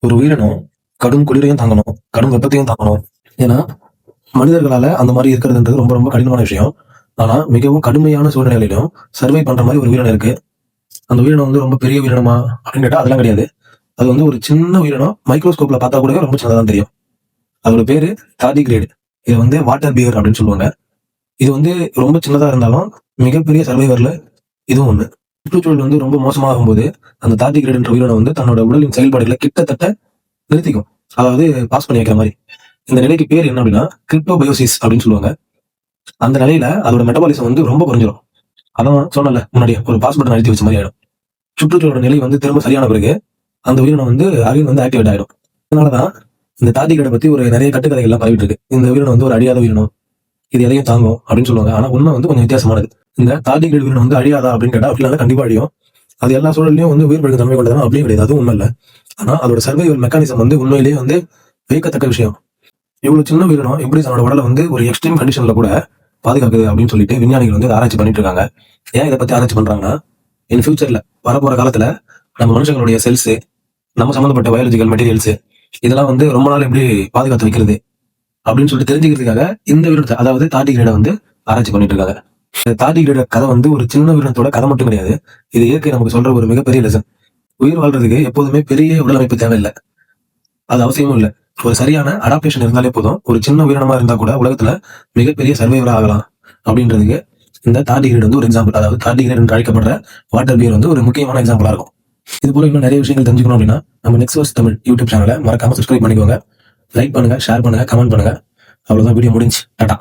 ஒரு உயிரினம் கடும் குளிரையும் தாங்கணும், கடும் வெப்பத்தையும் தாங்கணும். ஏன்னா, மனிதர்களால அந்த மாதிரி இருக்கிறதுன்றது ரொம்ப ரொம்ப கடினமான விஷயம். ஆனா, மிகவும் கடுமையான சூழ்நிலையிலும் சர்வை பண்ற மாதிரி ஒரு உயிரினம் இருக்கு. அந்த உயிரினம் வந்து ரொம்ப பெரிய உயிரினமா அப்படின்னு கேட்டா அதெல்லாம் கிடையாது. அது வந்து ஒரு சின்ன உயிரினம். மைக்ரோஸ்கோப்ல பார்த்தா கூட ரொம்ப சின்னதா தான் தெரியும். அதோட பேரு தார்டிகிரேடு. இது வந்து வாட்டர் பியர் அப்படின்னு சொல்லுவாங்க. இது வந்து ரொம்ப சின்னதா இருந்தாலும் மிகப்பெரிய சர்வைவர்ல இதுவும் ஒண்ணு. சுற்றுச்சூழல் வந்து ரொம்ப மோசமாகும்போது அந்த தார்டிகிரேடுன்ற உயிரினம் வந்து தன்னோட உடலின் செயல்பாடுகளை கிட்டத்தட்ட நிறுத்திக்கும். அதாவது பாஸ் பண்ணி வைக்கிற மாதிரி. இந்த நிலைக்கு பேர் என்ன அப்படின்னா கிரிப்டோபயோசிஸ் அப்படின்னு சொல்லுவாங்க. அந்த நிலையில அதோட மெட்டபாலிசம் வந்து ரொம்ப குறைஞ்சிரும். அதான் சொன்னல முன்னாடியே ஒரு பாஸ் பட்டன் அழுத்தி வச்ச மாதிரி ஆயிடும். சுற்றுச்சூழலோட நிலை வந்து திரும்ப சரியான பிறகு அந்த உயிரினம் வந்து அகைன் வந்து ஆக்டிவேட் ஆயிடும். அதனாலதான் இந்த தார்டிகிரேடை பத்தி ஒரு நிறைய கட்டுக்கதைகள் எல்லாம் பரவிட்டு இருக்கு. இந்த உயிரினம் வந்து ஒரு அழியாத உயிரினம், இது எதையும் தாங்கும் அப்படின்னு சொல்லுவாங்க. ஆனா உண்மை வந்து கொஞ்சம் வித்தியாசமானது. இந்த தார்டிகிரேட் உயிரினம் வந்து அழியாதா அப்படின்னு கேட்டா அப்படின்னா கண்டிப்பா அழியும். அது எல்லா சூழலையும் வந்து உயிர் பழகும் தன்மை கொண்டதான் அப்படியே கிடையாது, அதுவும் உண்மை இல்லை. ஆனா அதோட சர்வைவல் மெக்கானிசம் வந்து உண்மையிலேயே வந்து வியக்கத்தக்க விஷயம். இவ்வளவு சின்ன உயிரினம் எப்படி தன்னோட உடலை வந்து ஒரு எக்ஸ்ட்ரீம் கண்டிஷன்ல கூட பாதுகாக்குது அப்படின்னு சொல்லிட்டு விஞ்ஞானிகள் வந்து ஆராய்ச்சி பண்ணிட்டு இருக்காங்க. ஏன் இதை பத்தி ஆராய்ச்சி பண்றாங்கன்னா, இன் ஃபியூச்சர்ல வரப்போற காலத்துல நம்ம மனுஷங்களுடைய செல்ஸ், நம்ம சம்பந்தப்பட்ட பயாலஜிக்கல் மெட்டீரியல்ஸ் இதெல்லாம் வந்து ரொம்ப நாள் எப்படி பாதுகாத்து வைக்கிறது அப்படின்னு சொல்லிட்டு தெரிஞ்சுக்கிறதுக்காக இந்த உயிரினத்தை அதாவது தார்டிகிரேடை வந்து ஆராய்ச்சி பண்ணிட்டு இருக்காங்க. இந்த தார்டிகிரேட கதை வந்து ஒரு சின்ன உயிரினத்தோட கதை மட்டும் கிடையாது. இது இயற்கை நமக்கு சொல்ற ஒரு மிகப்பெரிய லெசன். உயிர் வாழ்றதுக்கு எப்போதுமே பெரிய உடலமைப்பு தேவையில்லை, அது அவசியமும் இல்லை. ஒரு சரியான அடாப்டேஷன் இருந்தாலே போதும். ஒரு சின்ன உயிரினமா இருந்தா கூட உலகத்துல மிகப்பெரிய சர்வைவரா ஆகலாம் அப்படின்றதுக்கு இந்த தார்டிகிரேட் வந்து ஒரு எக்ஸாம்பிள். அதாவது தார்டிகிரேட் என்று அழைக்கப்படுற வாட்டர் பியர் வந்து ஒரு முக்கியமான எக்ஸாம்பிளா இருக்கும். இது போல இன்னும் நிறைய விஷயங்கள் தெரிஞ்சுக்கணும் அப்படின்னா நம்ம நெக்ஸ்ட் வர்ஸ் தமிழ் யூடியூப் சேனலை மறக்காம சப்ஸ்கிரைப் பண்ணிக்கோங்க. லைக் பண்ணுங்க, ஷேர் பண்ணுங்க, கமெண்ட் பண்ணுங்க. அவ்வளவுதான், வீடியோ முடிஞ்சு. டாடா.